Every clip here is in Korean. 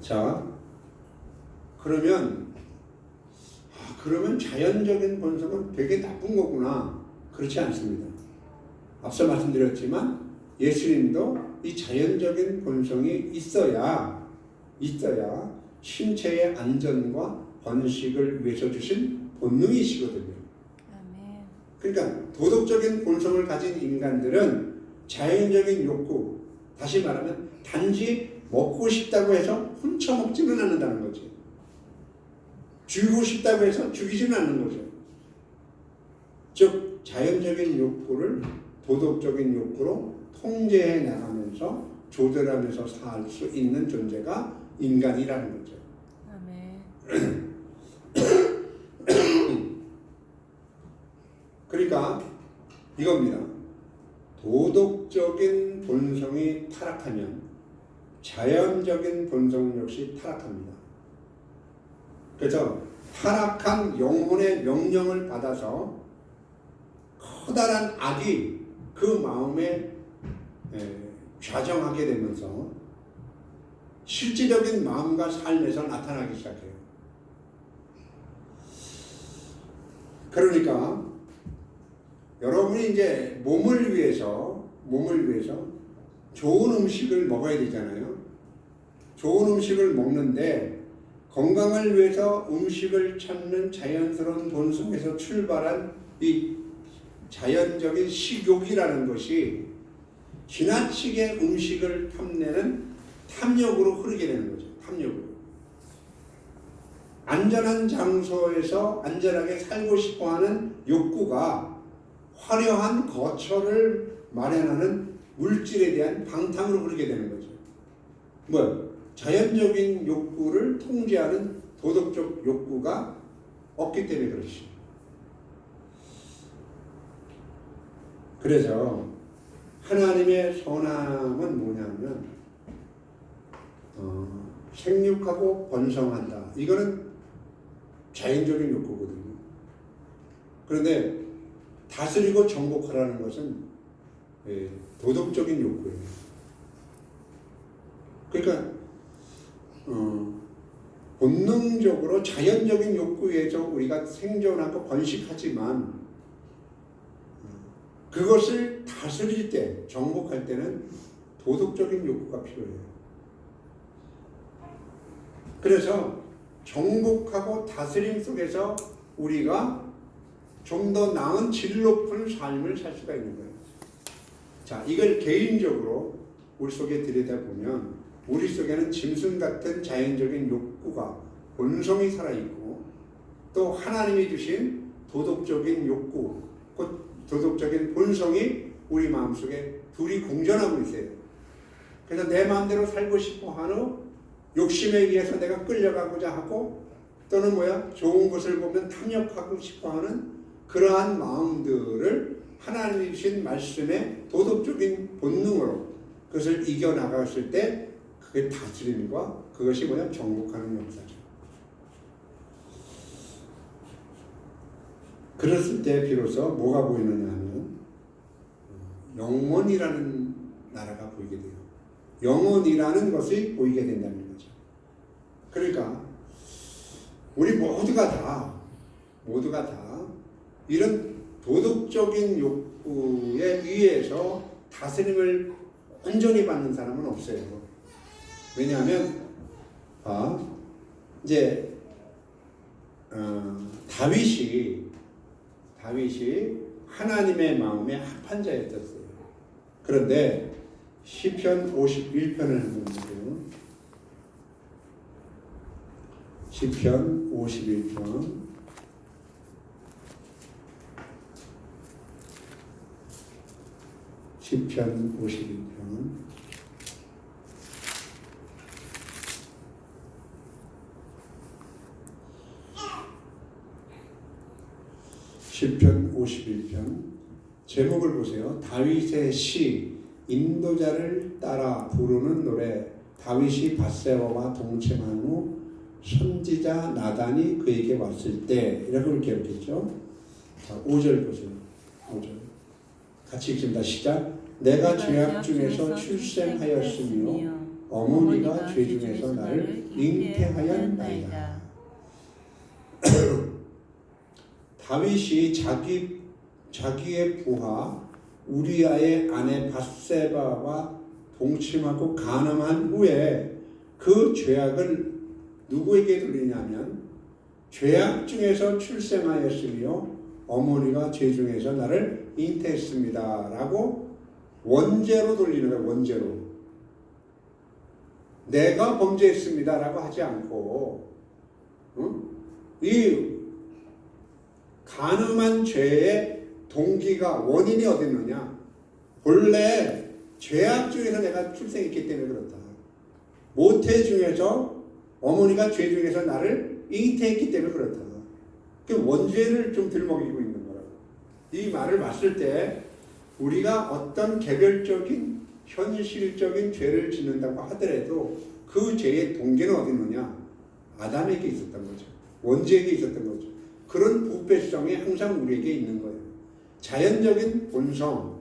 자, 그러면 자연적인 본성은 되게 나쁜 거구나. 그렇지 않습니다. 앞서 말씀드렸지만 예수님도 이 자연적인 본성이 있어야 신체의 안전과 번식을 위해서 주신 본능이시거든요. 아멘. 그러니까 도덕적인 본성을 가진 인간들은 자연적인 욕구, 다시 말하면 단지 먹고 싶다고 해서 훔쳐먹지는 않는다는 거지. 죽이고 싶다고 해서 죽이지는 않는 거죠. 즉 자연적인 욕구를 도덕적인 욕구로 통제해 나가면서 조절하면서 살 수 있는 존재가 인간이라는 거죠. 아멘. 그러니까 이겁니다. 도덕적인 본성이 타락하면 자연적인 본성 역시 타락합니다. 그래서 타락한 영혼의 명령을 받아서 커다란 악이 그 마음에 좌정하게 되면서 실질적인 마음과 삶에서 나타나기 시작해요. 그러니까 여러분이 이제 몸을 위해서 좋은 음식을 먹어야 되잖아요. 좋은 음식을 먹는데 건강을 위해서 음식을 찾는 자연스러운 본성에서 출발한 이 자연적인 식욕이라는 것이 지나치게 음식을 탐내는 탐욕으로 흐르게 되는 거죠. 탐욕으로. 안전한 장소에서 안전하게 살고 싶어하는 욕구가 화려한 거처를 마련하는 물질에 대한 방탕으로 흐르게 되는 거죠. 자연적인 욕구를 통제하는 도덕적 욕구가 없기 때문에 그렇지. 그래서 하나님의 선함은 뭐냐면 생육하고 번성한다. 이거는 자연적인 욕구거든요. 그런데 다스리고 정복하라는 것은 도덕적인 욕구예요. 그러니까 본능적으로 자연적인 욕구에서 우리가 생존하고 번식하지만 그것을 다스릴 때, 정복할 때는 도덕적인 욕구가 필요해요. 그래서 정복하고 다스림 속에서 우리가 좀 더 나은 질 높은 삶을 살 수가 있는 거예요. 자, 이걸 개인적으로 우리 속에 들여다보면 우리 속에는 짐승 같은 자연적인 욕구가 본성이 살아있고 또 하나님이 주신 도덕적인 욕구, 도덕적인 본성이 우리 마음속에 둘이 공존하고 있어요. 그래서 내 마음대로 살고 싶어 하는 욕심에 의해서 내가 끌려가고자 하고 또는 좋은 것을 보면 탐욕하고 싶어 하는 그러한 마음들을 하나님이 주신 말씀의 도덕적인 본능으로 그것을 이겨나갔을 때 그게 다스림과 그것이 정복하는 역사죠. 그랬을 때 비로소 뭐가 보이느냐 하면 영원이라는 나라가 보이게 돼요. 영원이라는 것이 보이게 된다는 거죠. 그러니까 우리 모두가 다 이런 도덕적인 욕구에 의해서 다스림을 온전히 받는 사람은 없어요. 왜냐하면 이제 다윗이 하나님의 마음에 합한 자였었어요. 그런데 시편 51편을 한번 보세요. 시편 51편 시편 51편 시편 51편 제목을 보세요. 다윗의 시 인도자를 따라 부르는 노래. 다윗이 밧세바와 동침한 후 선지자 나단이 그에게 왔을 때 이라고 기억했죠. 자, 5절 보세요. 5절 같이 읽습니다. 시작. 내가 죄악 중에서 출생하였으며 어머니가 죄 중에서 나를 잉태하였나이다. 다윗이 자기의 부하 우리아의 아내 밧세바와 동침하고 간음한 후에 그 죄악을 누구에게 돌리냐면 죄악 중에서 출생하였으며 어머니가 죄 중에서 나를 잉태했습니다 라고 원죄로 돌리는 거예요. 원죄로. 내가 범죄했습니다 라고 하지 않고 이 간음한 죄의 동기가 원인이 어디 있느냐. 본래 죄악 중에서 내가 출생했기 때문에 그렇다. 모태 중에서 어머니가 죄 중에서 나를 잉태했기 때문에 그렇다. 그 원죄를 좀 들먹이고 있는 거라고. 이 말을 봤을 때 우리가 어떤 개별적인 현실적인 죄를 짓는다고 하더라도 그 죄의 동기는 어디 있느냐. 아담에게 있었던 거죠. 원죄에게 있었던 거죠. 그런 부패성이 항상 우리에게 있는 거예요. 자연적인 본성,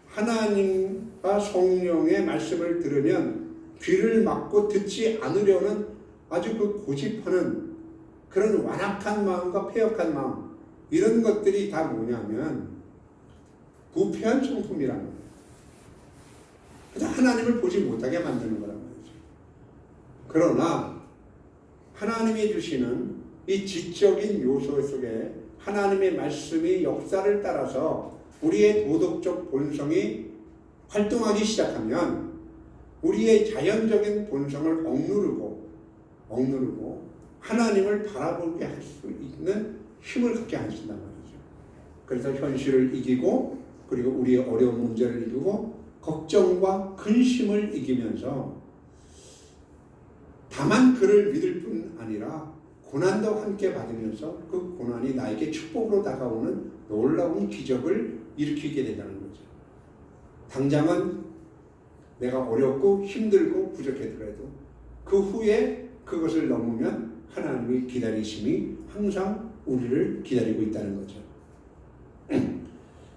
하나님과 성령의 말씀을 들으면 귀를 막고 듣지 않으려는 아주 그 고집하는 그런 완악한 마음과 패역한 마음, 이런 것들이 다 뭐냐면 부패한 성품이라는 거예요. 그래서 하나님을 보지 못하게 만드는 거란 말이죠. 그러나 하나님이 주시는 이 지적인 요소 속에 하나님의 말씀이 역사를 따라서 우리의 도덕적 본성이 활동하기 시작하면 우리의 자연적인 본성을 억누르고 하나님을 바라보게 할 수 있는 힘을 갖게 하신단 말이죠. 그래서 현실을 이기고 그리고 우리의 어려운 문제를 이기고 걱정과 근심을 이기면서 다만 그를 믿을 뿐 아니라 고난도 함께 받으면서 그 고난이 나에게 축복으로 다가오는 놀라운 기적을 일으키게 된다는 거죠. 당장은 내가 어렵고 힘들고 부족하더라도 그 후에 그것을 넘으면 하나님의 기다리심이 항상 우리를 기다리고 있다는 거죠.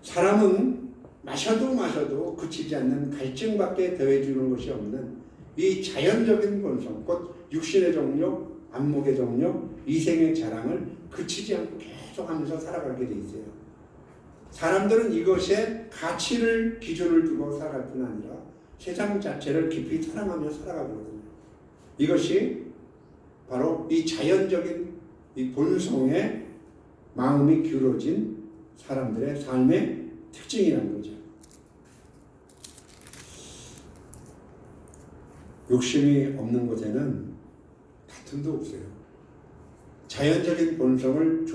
사람은 마셔도 그치지 않는 갈증밖에 더해주는 것이 없는 이 자연적인 본성, 곧 육신의 정욕, 안목의 정욕, 이생의 자랑을 그치지 않고 계속하면서 살아가게 돼 있어요. 사람들은 이것에 가치를 기준을 두고 살아갈 뿐 아니라 세상 자체를 깊이 사랑하며 살아가거든요. 이것이 바로 이 자연적인 이 본성에 마음이 기울어진 사람들의 삶의 특징이라는 거죠. 욕심이 없는 곳에는 다툼도 없어요. 자연적인 본성을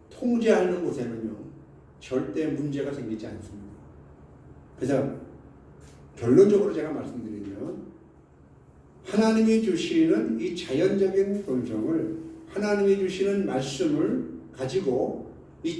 통제하는 곳에는요, 절대 문제가 생기지 않습니다. 그래서 결론적으로 제가 말씀드리면 하나님이 주시는 이 자연적인 본성을 하나님이 주시는 말씀을 가지고 이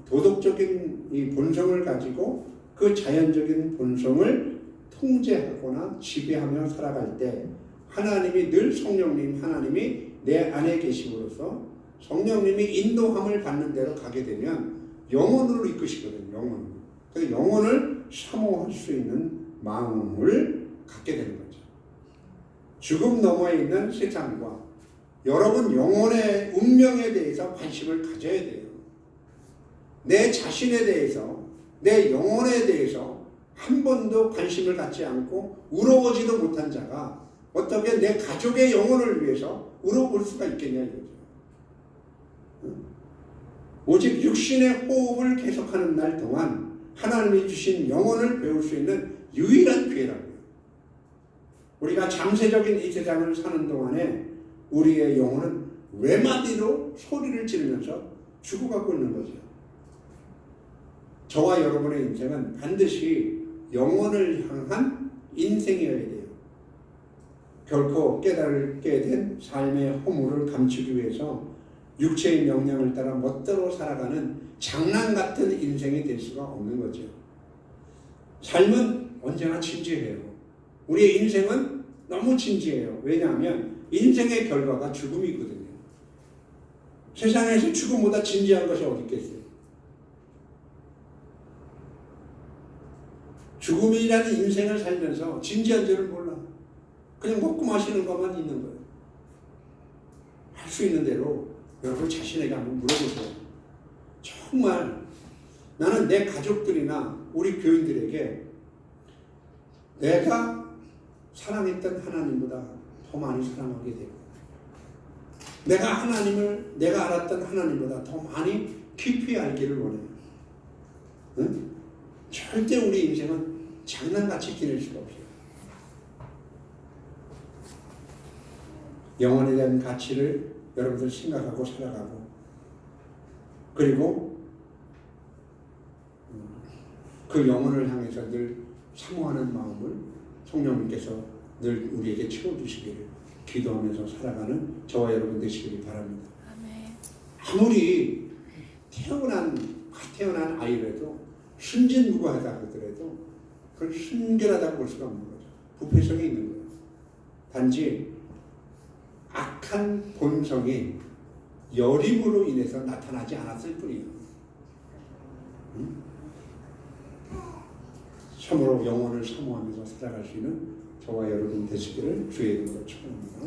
도덕적인 이 본성을 가지고 그 자연적인 본성을 통제하거나 지배하며 살아갈 때 하나님이 늘 성령님 하나님이 내 안에 계심으로써 성령님이 인도함을 받는 대로 가게 되면 영혼으로 이끄시거든요. 영혼. 그래서 영혼을 사모할 수 있는 마음을 갖게 되는 거죠. 죽음 너머에 있는 세상과 여러분 영혼의 운명에 대해서 관심을 가져야 돼요. 내 자신에 대해서 내 영혼에 대해서 한 번도 관심을 갖지 않고 우러보지도 못한 자가 어떻게 내 가족의 영혼을 위해서 울어볼 수가 있겠냐 이거죠. 오직 육신의 호흡을 계속하는 날 동안 하나님이 주신 영혼을 배울 수 있는 유일한 기회라고요. 우리가 잠세적인 이 세상을 사는 동안에 우리의 영혼은 외마디로 소리를 지르면서 죽어가고 있는 거죠. 저와 여러분의 인생은 반드시 영혼을 향한 인생이어야 돼요. 결코 깨달게 된 삶의 허물을 감추기 위해서 육체의 명령을 따라 멋대로 살아가는 장난 같은 인생이 될 수가 없는 거죠. 삶은 언제나 진지해요. 우리의 인생은 너무 진지해요. 왜냐하면 인생의 결과가 죽음이거든요. 세상에서 죽음보다 진지한 것이 어디 있겠어요? 죽음이라는 인생을 살면서 진지한 줄을 몰라. 그냥 먹고 마시는 것만 있는 거예요. 할 수 있는 대로 여러분 자신에게 한번 물어보세요. 정말 나는 내 가족들이나 우리 교인들에게 내가 사랑했던 하나님보다 더 많이 사랑하게 되고 내가 알았던 하나님보다 더 많이 깊이 알기를 원해요. 응? 절대 우리 인생은 장난같이 지낼 수가 없어요. 영혼에 대한 가치를 여러분들 생각하고 살아가고 그리고 그 영혼을 향해서 늘 사모하는 마음을 성령님께서 늘 우리에게 채워주시기를 기도하면서 살아가는 저와 여러분 되시기를 바랍니다. 아멘. 아무리 태어난 아이라도 순진무구하다 하더라도 그걸 순결하다고 볼 수가 없는 거죠. 부패성이 있는 거예요. 단지 악한 본성이 여림으로 인해서 나타나지 않았을 뿐이에요. 참으로 영혼을 사모하면서 살아갈 수 있는 저와 여러분 되시기를 주의 이름으로 축원합니다.